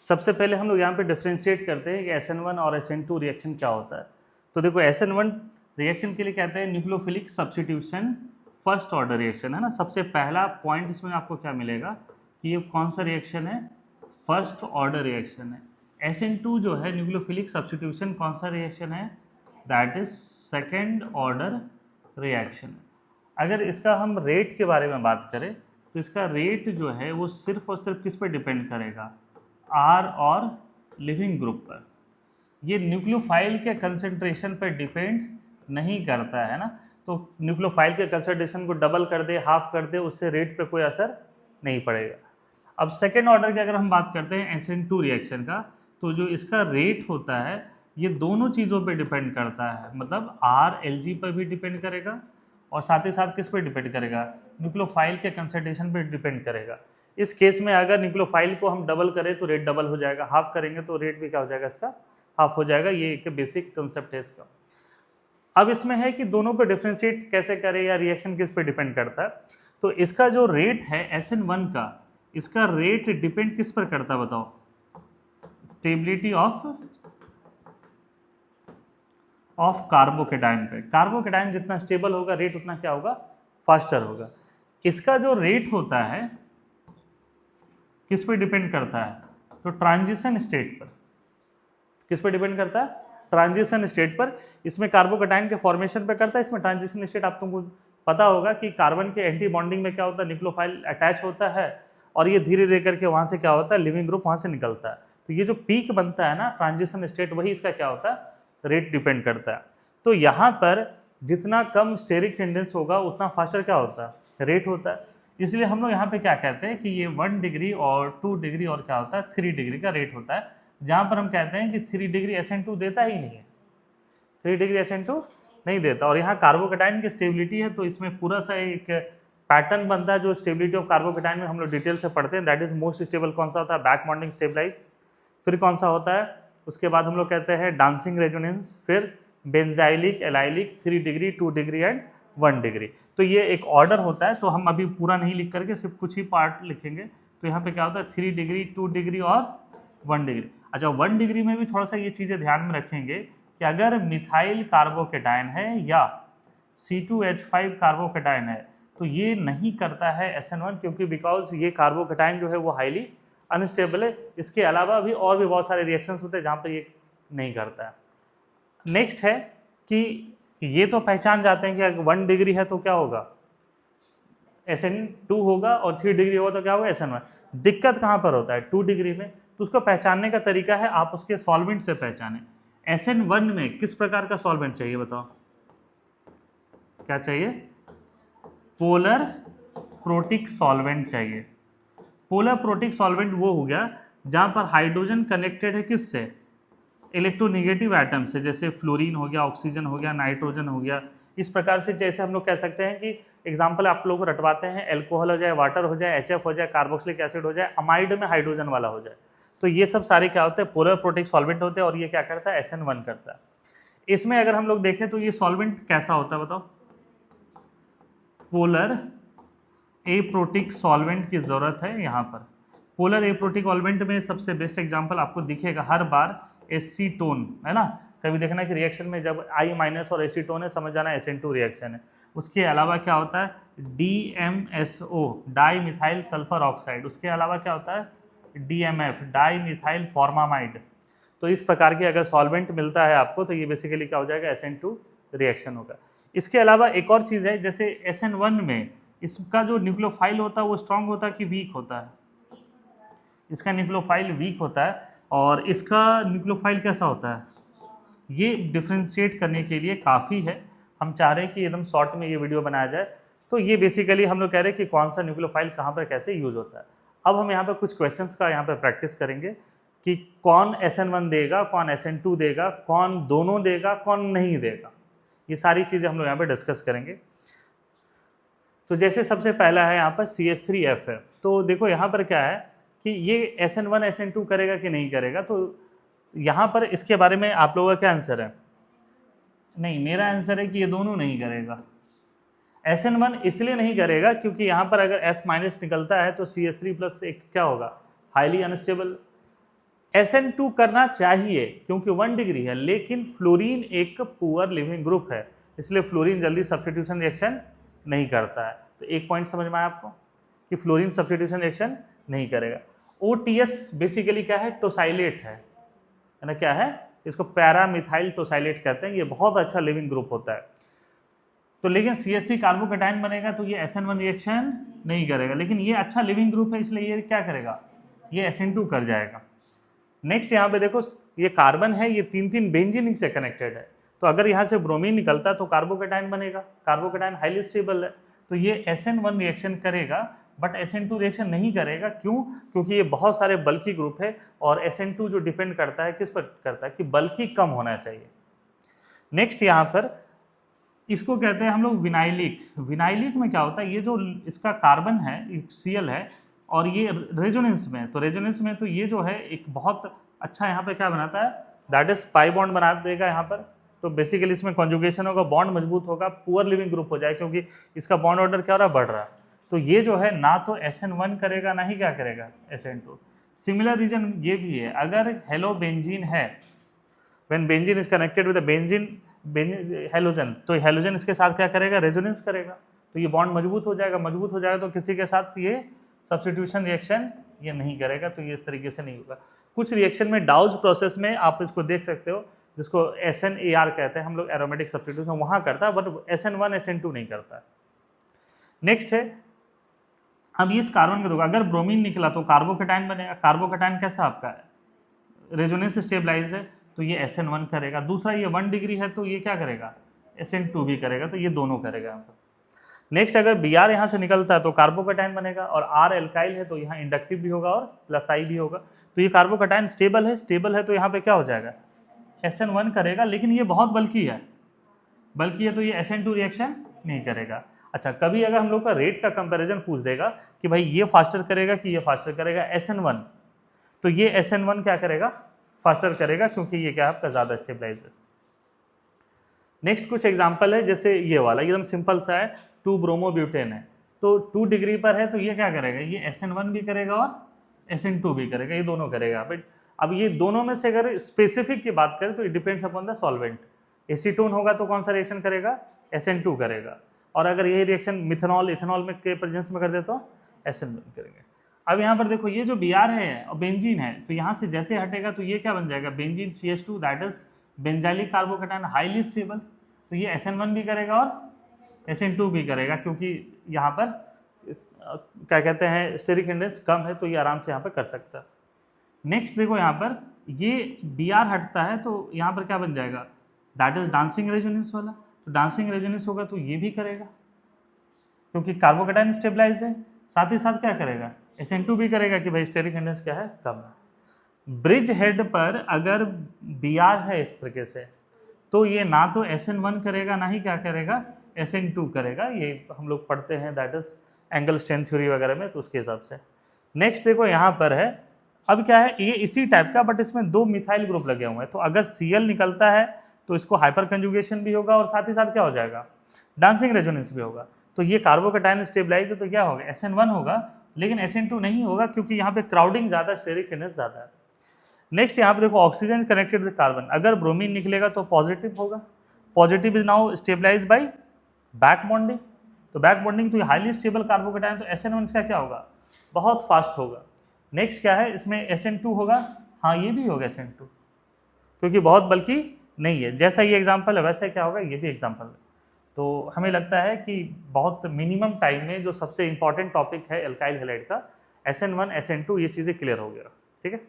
सबसे पहले हम लोग यहाँ पे डिफ्रेंशिएट करते हैं कि SN1 और SN2 रिएक्शन क्या होता है। तो देखो SN1 रिएक्शन के लिए कहते हैं nucleophilic substitution first order reaction, है ना। सबसे पहला पॉइंट इसमें आपको क्या मिलेगा कि ये कौन सा रिएक्शन है, फर्स्ट ऑर्डर रिएक्शन है। SN2 जो है न्यूक्लियोफिलिक सब्स्टिट्यूशन कौन सा रिएक्शन है, that is second order reaction. अगर इसका हम रेट के बारे में बात करें तो इसका रेट जो है वो सिर्फ और सिर्फ किस पर डिपेंड करेगा, R और लिविंग ग्रुप पर। ये न्यूक्लियोफाइल के कंसंट्रेशन पर डिपेंड नहीं करता है ना। तो न्यूक्लियोफाइल के कंसंट्रेशन को डबल कर दे, हाफ कर दे, उससे रेट पे कोई असर नहीं पड़ेगा। अब सेकेंड ऑर्डर की अगर हम बात करते हैं SN2 रिएक्शन का, तो जो इसका रेट होता है ये दोनों चीज़ों पे डिपेंड करता है, मतलब RLg पर भी डिपेंड करेगा और साथ ही साथ किस पर डिपेंड करेगा, न्यूक्लियोफाइल के कंसंट्रेशन पर डिपेंड करेगा। इस केस में अगर न्यूक्लियोफाइल को हम डबल करें तो रेट डबल हो जाएगा, हाफ करेंगे तो रेट भी क्या हो जाएगा, इसका हाफ हो जाएगा। ये एक बेसिक कंसेप्ट है इसका। अब इसमें है कि दोनों को डिफ्रेंशिएट कैसे करें या रिएक्शन किस पे डिपेंड करता है। तो इसका जो रेट है SN1 का, इसका रेट डिपेंड किस पर करता है बताओ, स्टेबिलिटी ऑफ कार्बोकेटाइन पे। कार्बोकेटाइन जितना स्टेबल होगा रेट उतना क्या होगा, फास्टर होगा। इसका जो रेट होता है किस पे डिपेंड करता है, तो ट्रांजिशन स्टेट पर। किस पे डिपेंड करता है, ट्रांजिशन स्टेट पर। इसमें कार्बोकेटाइन के फॉर्मेशन पे करता है, इसमें ट्रांजिशन स्टेट आप तुमको पता होगा कि कार्बन के एंटी बॉन्डिंग में क्या होता है, न्यूक्लियोफाइल अटैच होता है और ये धीरे धीरे करके वहाँ से क्या होता है, लिविंग ग्रुप वहाँ से निकलता है। तो ये जो पीक बनता है ना ट्रांजिशन स्टेट, वही इसका क्या होता है, रेट डिपेंड करता है। तो यहाँ पर जितना कम स्टेरिक टेंडेंस होगा उतना फास्टर क्या होता है, रेट होता है। इसलिए हम लोग यहाँ पे क्या कहते हैं कि ये 1 डिग्री और 2 डिग्री और क्या होता है, 3 डिग्री का रेट होता है। जहाँ पर हम कहते हैं कि 3 डिग्री SN2 देता ही नहीं है, 3 डिग्री SN2 नहीं देता। और यहाँ कार्बोकेटाइन की स्टेबिलिटी है, तो इसमें पूरा सा एक पैटर्न बनता है जो स्टेबिलिटी ऑफ कार्बोकेटाइन में हम लोग डिटेल से पढ़ते हैं। दैट इज मोस्ट स्टेबल कौन सा होता है, बैक बॉन्डिंग स्टेबलाइज। फिर कौन सा होता है, उसके बाद हम लोग कहते हैं डांसिंग रेजोनेंस, फिर benzylic, allylic, 3 degree, 2 degree and 1 degree. तो ये एक ऑर्डर होता है, तो हम अभी पूरा नहीं लिख करके सिर्फ कुछ ही पार्ट लिखेंगे। तो यहाँ पे क्या होता है, 3 डिग्री, 2 डिग्री और 1 डिग्री। अच्छा, 1 डिग्री में भी थोड़ा सा ये चीज़ें ध्यान में रखेंगे कि अगर मिथाइल कार्बोकेटाइन है या C2H5 कार्बोकेटाइन है तो ये नहीं करता है SN1, क्योंकि बिकॉज ये कार्बोकेटाइन जो है वो हाईली अनस्टेबल है। इसके अलावा भी और भी बहुत सारे रिएक्शंस होते हैं जहाँ पर ये नहीं करता है। नेक्स्ट है कि ये तो पहचान जाते हैं कि अगर 1 डिग्री है तो क्या होगा, SN2 होगा, और 3 डिग्री होगा तो क्या होगा, SN1। दिक्कत कहाँ पर होता है, 2 डिग्री में। तो उसको पहचानने का तरीका है आप उसके सॉल्वेंट से पहचानें। SN1 में किस प्रकार का सॉल्वेंट चाहिए बताओ, क्या चाहिए, पोलर प्रोटिक सॉल्वेंट चाहिए। पोलर प्रोटिक सॉल्वेंट वो हो गया जहाँ पर हाइड्रोजन कनेक्टेड है किससे, इलेक्ट्रोनेगेटिव एटम से, जैसे फ्लोरीन हो गया, ऑक्सीजन हो गया, नाइट्रोजन हो गया। इस प्रकार से जैसे हम लोग कह सकते हैं कि एग्जाम्पल आप लोग को रटवाते हैं, एल्कोहल हो जाए, वाटर हो जाए, HF हो जाए, कार्बोक्सिलिक एसिड हो जाए, अमाइड में हाइड्रोजन वाला हो जाए। तो ये सब सारे क्या होते हैं, पोलर प्रोटिक सॉल्वेंट होते हैं, और ये क्या करता है, SN1 करता है। इसमें अगर हम लोग देखें तो ये सॉल्वेंट कैसा होता है बताओ, पोलर एप्रोटिक सॉल्वेंट की जरूरत है यहाँ पर। पोलर एप्रोटिक सॉल्वेंट में सबसे बेस्ट एग्जांपल आपको दिखेगा हर बार एसीटोन, है ना। कभी देखना कि रिएक्शन में जब I- और एसीटोन है, समझ जाना SN2 रिएक्शन है। उसके अलावा क्या होता है, DMSO, di methyl sulphur oxide. उसके अलावा क्या होता है, DMF, डाई मिथाइल फॉर्मामाइड। तो इस प्रकार के अगर सॉल्वेंट मिलता है आपको तो ये बेसिकली क्या हो जाएगा, SN2 रिएक्शन होगा। इसके अलावा एक और चीज़ है, जैसे SN1 में इसका जो न्यूक्लियोफाइल होता है वो स्ट्रांग होता है कि वीक होता है, इसका न्यूक्लियोफाइल वीक होता है। और इसका न्यूक्लियोफाइल कैसा होता है, ये डिफ्रेंशिएट करने के लिए काफ़ी है। हम चाह रहे हैं कि एकदम शॉर्ट में ये वीडियो बनाया जाए। तो ये बेसिकली हम लोग कह रहे हैं कि कौन सा न्यूक्लियोफाइल कहाँ पर कैसे यूज होता है। अब हम यहाँ पर कुछ क्वेश्चंस का यहाँ पर प्रैक्टिस करेंगे कि कौन SN1 देगा, कौन SN2 देगा, कौन दोनों देगा, कौन नहीं देगा। ये सारी चीज़ें हम लोग यहाँ पर डिस्कस करेंगे। तो जैसे सबसे पहला है यहाँ पर CH3F है। तो देखो यहाँ पर क्या है कि ये SN1 SN2 करेगा कि नहीं करेगा। तो यहाँ पर इसके बारे में आप लोगों का क्या आंसर है, नहीं, मेरा आंसर है कि ये दोनों नहीं करेगा। SN1 इसलिए नहीं करेगा क्योंकि यहाँ पर अगर F- निकलता है तो CH3+ एक क्या होगा, हाईली अनस्टेबल। SN2 करना चाहिए क्योंकि 1 डिग्री है, लेकिन फ्लोरीन एक पुअर लिविंग ग्रुप है, इसलिए फ्लोरीन जल्दी सब्स्टिट्यूशन रिएक्शन नहीं करता है। तो एक पॉइंट समझ में आया आपको कि फ्लोरीन सब्स्टिट्यूशन रिएक्शन नहीं करेगा। OTS बेसिकली क्या है, टोसाइलेट है ना, क्या है, इसको पैरामिथाइल टोसाइलेट कहते हैं, ये बहुत अच्छा लिविंग ग्रुप होता है। तो लेकिन CH3 कार्बोकेटाइन बनेगा तो ये SN1 रिएक्शन नहीं करेगा, लेकिन ये अच्छा लिविंग ग्रुप है इसलिए ये क्या करेगा, ये SN2 कर जाएगा। नेक्स्ट यहाँ पे देखो, ये कार्बन है, ये 3 बेंजीन से कनेक्टेड है, तो अगर यहाँ से ब्रोमीन निकलता तो कार्बोकेटाइन बनेगा, कार्बोकेटाइन हाईली स्टेबल है, तो ये SN1 रिएक्शन करेगा बट SN2 रिएक्शन नहीं करेगा। क्यों? क्योंकि ये बहुत सारे बल्की ग्रुप है और SN2 जो डिपेंड करता है किस पर करता है कि बल्की कम होना चाहिए। नेक्स्ट यहाँ पर इसको कहते हैं हम लोग विनाइलिक। विनाइलिक में क्या होता है, ये जो इसका कार्बन है Cl है और ये रेजोनेंस में, तो रेजोनेंस में तो ये जो है एक बहुत अच्छा यहाँ पे क्या बनाता है, दैट इज पाई बॉन्ड बना देगा यहाँ पर। तो बेसिकली इसमें कॉन्जुगेशन होगा, बॉन्ड मजबूत होगा, पुअर लिविंग ग्रुप हो जाए क्योंकि इसका बॉन्ड ऑर्डर क्या हो रहा है, बढ़ रहा है। तो ये जो है ना तो SN1 करेगा ना ही क्या करेगा, SN2। सिमिलर रीजन ये भी है, अगर हेलो बेंजीन है, when benzene is connected with benzene halogen, तो हेलोजन इसके साथ क्या करेगा, रेजोनेंस करेगा, तो ये बॉन्ड मजबूत हो जाएगा तो किसी के साथ ये सब्स्टिट्यूशन रिएक्शन ये नहीं करेगा, तो ये इस तरीके से नहीं होगा। कुछ रिएक्शन में डाउज प्रोसेस में आप इसको देख सकते हो, जिसको SNAR कहते हैं हम लोग, एरोमेटिक सब्स्टिट्यूशन, वहाँ करता है, बट SN1 SN2 नहीं करता है। नेक्स्ट है, अब इस कार्बन का देखो, अगर ब्रोमीन निकला तो कार्बोकेटाइन बनेगा। कार्बोकेटाइन कैसा आपका है, रेजोनेंस स्टेबलाइज है, तो ये SN1 करेगा। दूसरा ये 1 डिग्री है तो ये क्या करेगा, SN2 भी करेगा, तो ये दोनों करेगा यहाँ पर। नेक्स्ट, अगर Br यहाँ से निकलता है तो कार्बोकेटाइन बनेगा, और R एल्काइल है तो यहाँ इंडक्टिव भी होगा और प्लस I भी होगा, तो ये कार्बोकेटाइन स्टेबल है तो यहाँ पे क्या हो जाएगा, SN1 करेगा, लेकिन ये बहुत बल्कि है तो ये SN2 रिएक्शन नहीं करेगा। अच्छा, कभी अगर हम लोग का रेट का कंपैरिजन पूछ देगा कि भाई ये फास्टर करेगा कि ये फास्टर करेगा, SN1, तो ये SN1 क्या करेगा, फास्टर करेगा, क्योंकि ये क्या है आपका ज़्यादा स्टेबलाइज है। नेक्स्ट कुछ एग्जांपल है, जैसे ये वाला एकदम सिंपल सा है, 2 ब्रोमोब्यूटेन है, तो 2 डिग्री पर है तो ये क्या करेगा, ये SN1 भी करेगा और SN2 भी करेगा, ये दोनों करेगा। बट अब ये दोनों में से अगर स्पेसिफिक की बात करें तो it depends upon the solvent. Acetone होगा तो कौन सा रिएक्शन करेगा, SN2 करेगा, और अगर यही रिएक्शन मिथेनॉल इथेनॉल में के प्रेजेंस में कर दे तो SN1 करेंगे। अब यहाँ पर देखो, ये जो Br है और बेंजीन है, तो यहाँ से जैसे हटेगा तो ये क्या बन जाएगा, benzene CH2, that is benzylic carbocation, highly stable, तो ये SN1 भी करेगा और SN2 भी करेगा, क्योंकि यहाँ पर क्या कहते हैं, स्टेरिक इंडेक्स कम है, तो ये आराम से यहाँ पर कर सकता है। नेक्स्ट देखो, यहाँ पर ये Br हटता है तो यहाँ पर क्या बन जाएगा, दैट इज डांसिंग रेजोनेंस वाला, तो डांसिंग रेजोनेंस होगा तो ये भी करेगा, क्योंकि कार्बोकेटाइन स्टेबलाइज है, साथ ही साथ क्या करेगा, SN2 भी करेगा कि भाई स्टेरिक इंडेक्स क्या है, कम है। ब्रिज हेड पर अगर Br है इस तरीके से, तो ये ना तो SN1 करेगा ना ही क्या करेगा, SN2 करेगा, ये हम लोग पढ़ते हैं that is angle strength theory वगैरह में, तो उसके हिसाब से। नेक्स्ट देखो यहाँ पर है, अब क्या है, ये इसी टाइप का, बट इसमें 2 मिथाइल ग्रुप लगे हुए हैं, तो अगर Cl निकलता है तो इसको हाइपर कंजुगेशन भी होगा और साथ ही साथ क्या हो जाएगा, डांसिंग रेजोनेंस भी होगा। तो ये कार्बोकेटाइन स्टेबलाइज है तो क्या होगा, SN1 होगा, लेकिन SN2 नहीं होगा, क्योंकि यहाँ पे क्राउडिंग ज़्यादा, स्टेरिक इंडेक्स ज़्यादा है। नेक्स्ट यहाँ पे देखो, ऑक्सीजन कनेक्टेड विद कार्बन, अगर ब्रोमीन निकलेगा तो पॉजिटिव होगा, positive is now stabilise by back bonding, तो बैक बॉन्डिंग तो हाईली स्टेबल कार्बोकेटाइन, तो SN1 इसका क्या होगा, बहुत फास्ट होगा। नेक्स्ट क्या है, इसमें SN2 होगा, हाँ ये भी होगा SN2, क्योंकि बहुत बल्कि नहीं है, जैसा ये एग्जाम्पल है वैसा क्या होगा, ये भी एग्जाम्पल है। तो हमें लगता है कि बहुत मिनिमम टाइम में जो सबसे इंपॉर्टेंट टॉपिक है एल्काइल हैलाइड का, SN1 SN2, ये चीज़ें क्लियर हो गया, ठीक है।